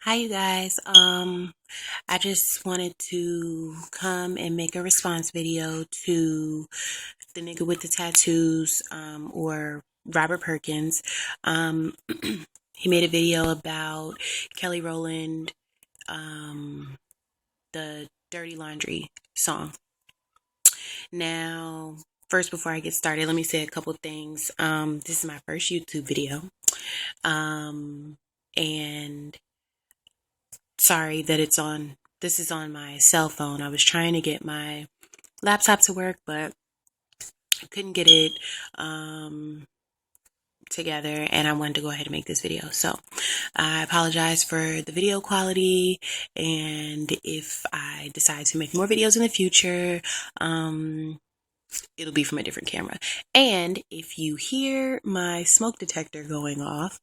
Hi, you guys. I just wanted to come and make a response video to the nigga with the tattoos, or Robert Perkins. Um, he made a video about Kelly Rowland, the Dirty Laundry song. Now, first, before I get started, let me say a couple things. This is my first YouTube video. And sorry that this is on my cell phone. I was trying to get my laptop to work, but I couldn't get it together, and I wanted to go ahead and make this video. So I apologize for the video quality, and if I decide to make more videos in the future, it'll be from a different camera. And if you hear my smoke detector going off,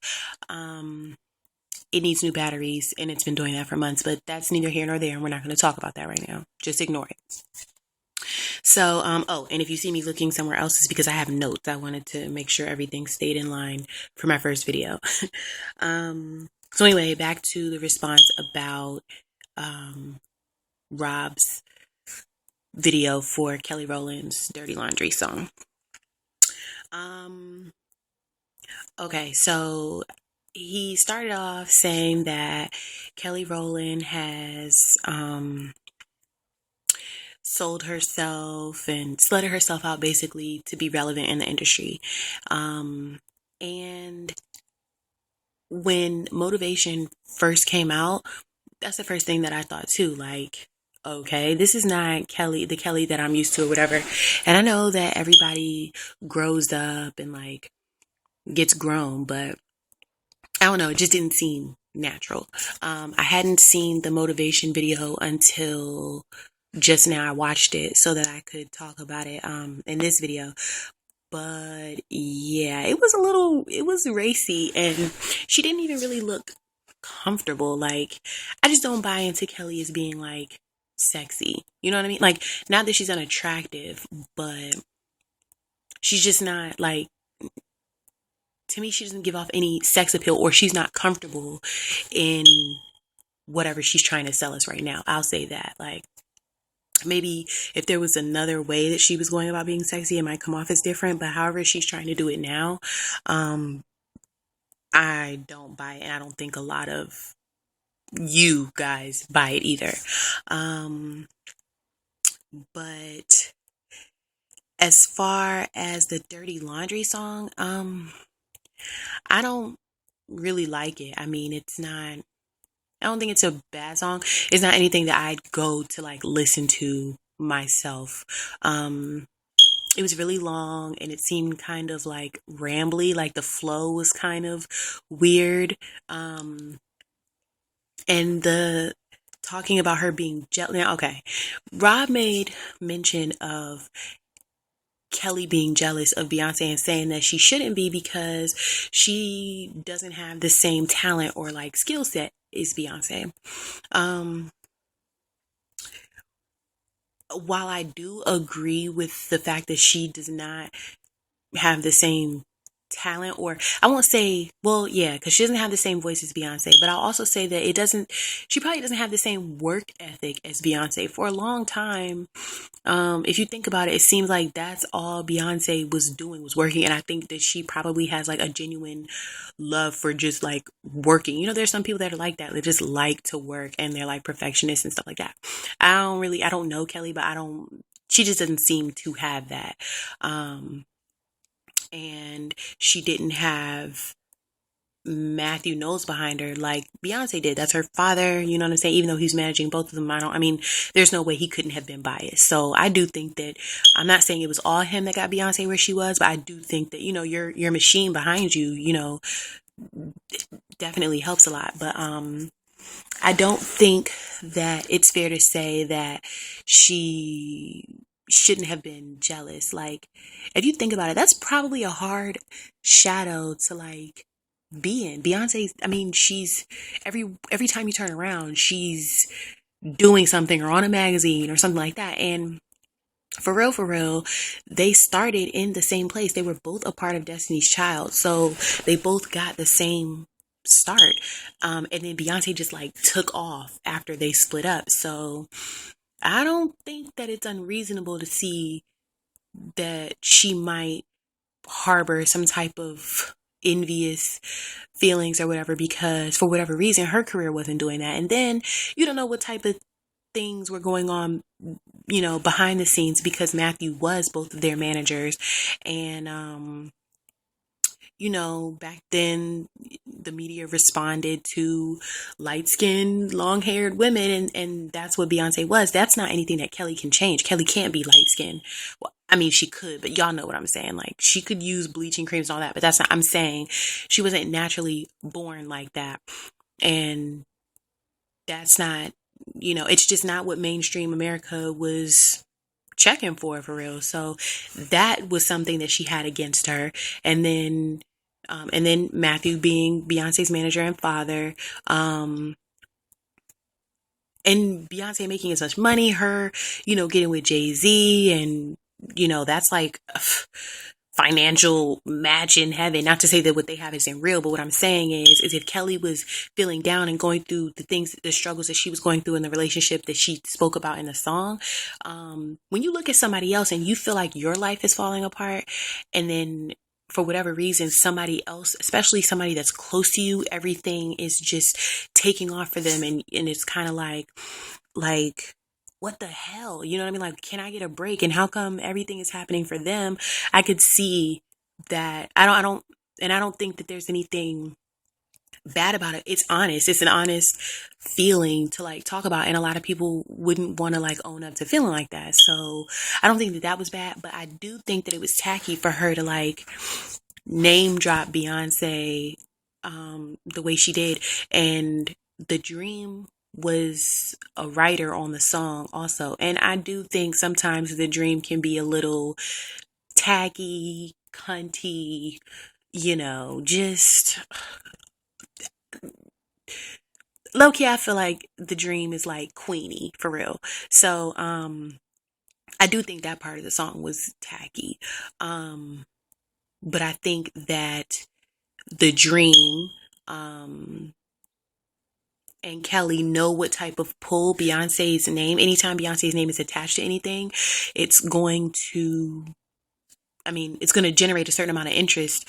it needs new batteries, and it's been doing that for months, but that's neither here nor there, and we're not going to talk about that right now. Just ignore it. So, and if you see me looking somewhere else, it's because I have notes. I wanted to make sure everything stayed in line for my first video. So anyway, back to the response about Rob's video for Kelly Rowland's Dirty Laundry song. Okay, so he started off saying that Kelly Rowland has sold herself and slutted herself out basically to be relevant in the industry. And when Motivation first came out, that's the first thing that I thought too. Like, okay, this is not the Kelly that I'm used to or whatever. And I know that everybody grows up and like gets grown, but I don't know, it just didn't seem natural. I hadn't seen the Motivation video until just now. I watched it so that I could talk about it in this video. But yeah, it was racy, and she didn't even really look comfortable. Like, I just don't buy into Kelly as being like sexy. You know what I mean? Like, not that she's unattractive, but she's just not like, to me, she doesn't give off any sex appeal, or she's not comfortable in whatever she's trying to sell us right now. I'll say that. Like, maybe if there was another way that she was going about being sexy, it might come off as different. But however she's trying to do it now, I don't buy it, and I don't think a lot of you guys buy it either. But as far as the Dirty Laundry song, I don't really like it. I mean, I don't think it's a bad song. It's not anything that I'd go to like listen to myself. It was really long, and it seemed kind of like rambly, like the flow was kind of weird. And the talking about her being jealous. Now, okay, Rob made mention of Kelly being jealous of Beyonce and saying that she shouldn't be because she doesn't have the same talent or like skill set as Beyonce. While I do agree with the fact that she does not have the same talent, or I won't say, well, yeah, because she doesn't have the same voice as Beyonce, but I'll also say that she probably doesn't have the same work ethic as Beyonce. For a long time, if you think about it, it seems like that's all Beyonce was doing, was working. And I think that she probably has like a genuine love for just like working. You know, there's some people that are like that. They just like to work, and they're like perfectionists and stuff like that. I don't know Kelly, but she just doesn't seem to have that. And she didn't have Matthew Knowles behind her like Beyonce did. That's her father, you know what I'm saying? Even though he's managing both of them, there's no way he couldn't have been biased. So I do think that, I'm not saying it was all him that got Beyonce where she was, but I do think that, your machine behind you, definitely helps a lot. But I don't think that it's fair to say that she shouldn't have been jealous. Like, if you think about it, that's probably a hard shadow to like be in. Beyonce, she's every time you turn around, she's doing something or on a magazine or something like that. And for real, they started in the same place. They were both a part of Destiny's Child. So they both got the same start. And then Beyonce just like took off after they split up. So I don't think that it's unreasonable to see that she might harbor some type of envious feelings or whatever, because for whatever reason her career wasn't doing that. And then you don't know what type of things were going on, behind the scenes, because Matthew was both of their managers. And back then the media responded to light skinned, long haired women, and that's what Beyonce was. That's not anything that Kelly can change. Kelly can't be light skinned. Well, I mean, she could, but y'all know what I'm saying. Like, she could use bleaching creams and all that, but that's not, I'm saying she wasn't naturally born like that. And that's not, it's just not what mainstream America was checking for real. So that was something that she had against her. And then Matthew being Beyonce's manager and father, and Beyonce making as much money, her, getting with Jay-Z, and, that's like financial match in heaven. Not to say that what they have isn't real, but what I'm saying is if Kelly was feeling down and going through the struggles that she was going through in the relationship that she spoke about in the song, when you look at somebody else and you feel like your life is falling apart, and then for whatever reason, somebody else, especially somebody that's close to you, everything is just taking off for them. And it's kind of like, what the hell? You know what I mean? Like, can I get a break? And how come everything is happening for them? I could see that. I don't think that there's anything bad about it. It's honest. It's an honest feeling to like talk about. And a lot of people wouldn't want to like own up to feeling like that. So I don't think that was bad, but I do think that it was tacky for her to like name drop Beyonce, the way she did. And The Dream was a writer on the song also. And I do think sometimes The Dream can be a little tacky, cunty, just low key. I feel like The Dream is like Queenie for real. So I do think that part of the song was tacky. But I think that The Dream and Kelly know what type of pull Beyonce's name, anytime Beyonce's name is attached to anything, it's going to generate a certain amount of interest,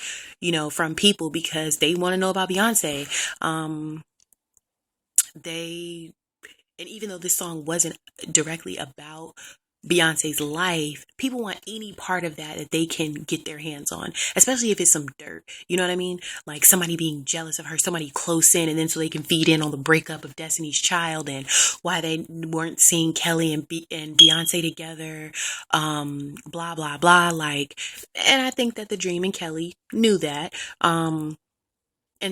from people, because they want to know about Beyonce. And even though this song wasn't directly about Beyonce's life, people want any part of that they can get their hands on, especially if it's some dirt. You know what I mean? Like somebody being jealous of her, somebody close in, and then so they can feed in on the breakup of Destiny's Child and why they weren't seeing Kelly and Beyonce together, blah, blah, blah. Like, and I think that The Dream and Kelly knew that. And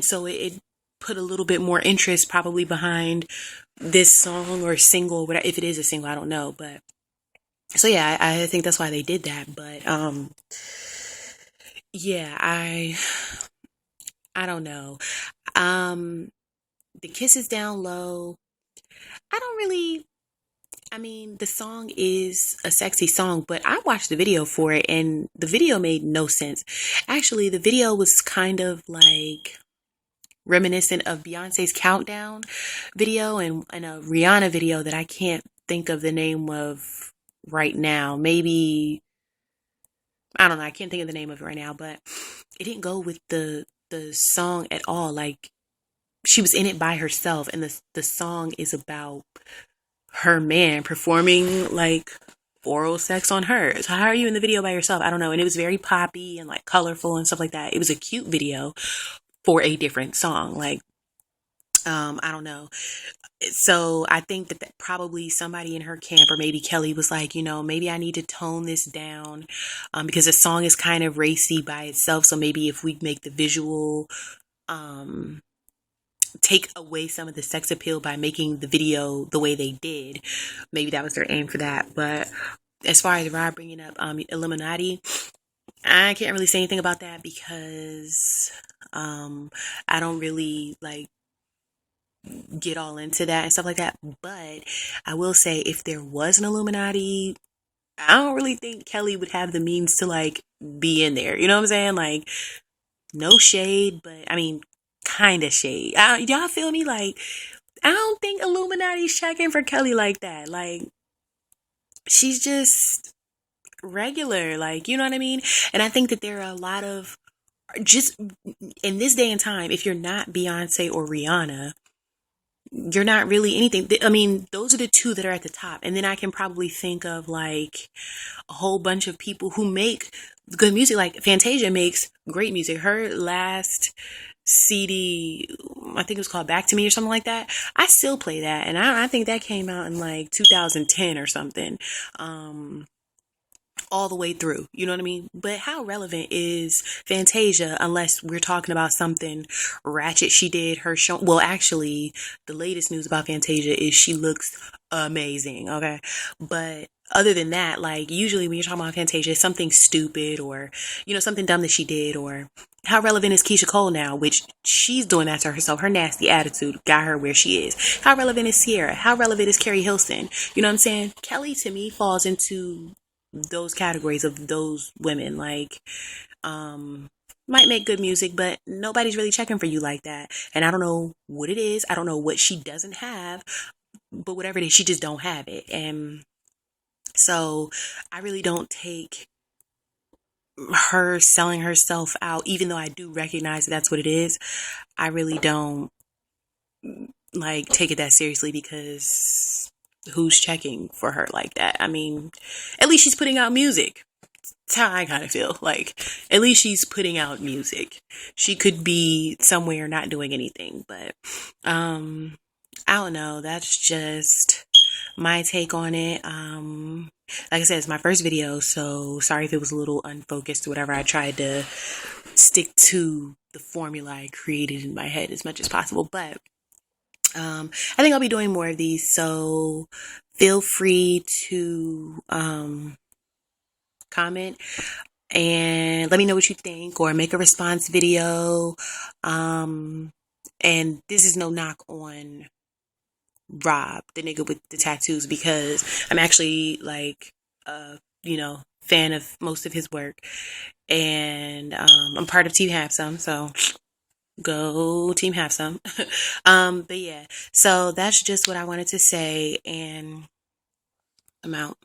so it put a little bit more interest probably behind this song or single, whatever. If it is a single, I don't know, but so yeah, I think that's why they did that. But yeah, I don't know. The Kisses Down Low, I don't really, the song is a sexy song, but I watched the video for it and the video made no sense. Actually, the video was kind of like reminiscent of Beyonce's Countdown video and a Rihanna video that I can't think of the name of right now. Maybe, I don't know, I can't think of the name of it right now, but it didn't go with the song at all. Like, she was in it by herself, and the song is about her man performing like oral sex on her. So how are you in the video by yourself? I don't know. And it was very poppy and like colorful and stuff like that. It was a cute video for a different song. Like, I don't know. So I think that probably somebody in her camp, or maybe Kelly, was like, maybe I need to tone this down, because the song is kind of racy by itself. So maybe if we make the visual, take away some of the sex appeal by making the video the way they did, maybe that was their aim for that. But as far as Rob bringing up Illuminati, I can't really say anything about that because I don't really like get all into that and stuff like that. But I will say, if there was an Illuminati, I don't really think Kelly would have the means to like be in there. You know what I'm saying? Like, no shade, but kind of shade. Y'all feel me? Like, I don't think Illuminati's checking for Kelly like that. Like, she's just regular. Like, you know what I mean? And I think that there are a lot of, just in this day and time, if you're not Beyonce or Rihanna, you're not really anything. I mean, those are the two that are at the top. And then I can probably think of like a whole bunch of people who make good music. Like Fantasia makes great music. Her last CD, I think it was called Back to Me or something like that. I still play that. And I think that came out in like 2010 or something. All the way through, you know what I mean? But how relevant is Fantasia unless we're talking about something ratchet she did? Her show, well, actually, the latest news about Fantasia is she looks amazing, okay? But other than that, like, usually when you're talking about Fantasia, it's something stupid or, you know, something dumb that she did. Or how relevant is Keisha Cole now, which she's doing that to herself. Her nasty attitude got her where she is. How relevant is Sierra? How relevant is Carrie Hilson? You know what I'm saying? Kelly, to me, falls into those categories of those women. Like, might make good music, but nobody's really checking for you like that. And I don't know what it is. I don't know what she doesn't have, but whatever it is, she just don't have it. And so I really don't take her selling herself out, even though I do recognize that that's what it is. I really don't like take it that seriously, because who's checking for her like that? I mean, at least she's putting out music. That's how I kind of feel. Like, at least she's putting out music. She could be somewhere not doing anything, but I don't know. That's just my take on it. Like I said, it's my first video, so sorry if it was a little unfocused or whatever. I tried to stick to the formula I created in my head as much as possible, but I think I'll be doing more of these, so feel free to comment and let me know what you think, or make a response video. And this is no knock on Rob, the nigga with the tattoos, because I'm actually like you know, fan of most of his work, and I'm part of Team Have Some, so go Team Have Some. But yeah, so that's just what I wanted to say, and I'm out.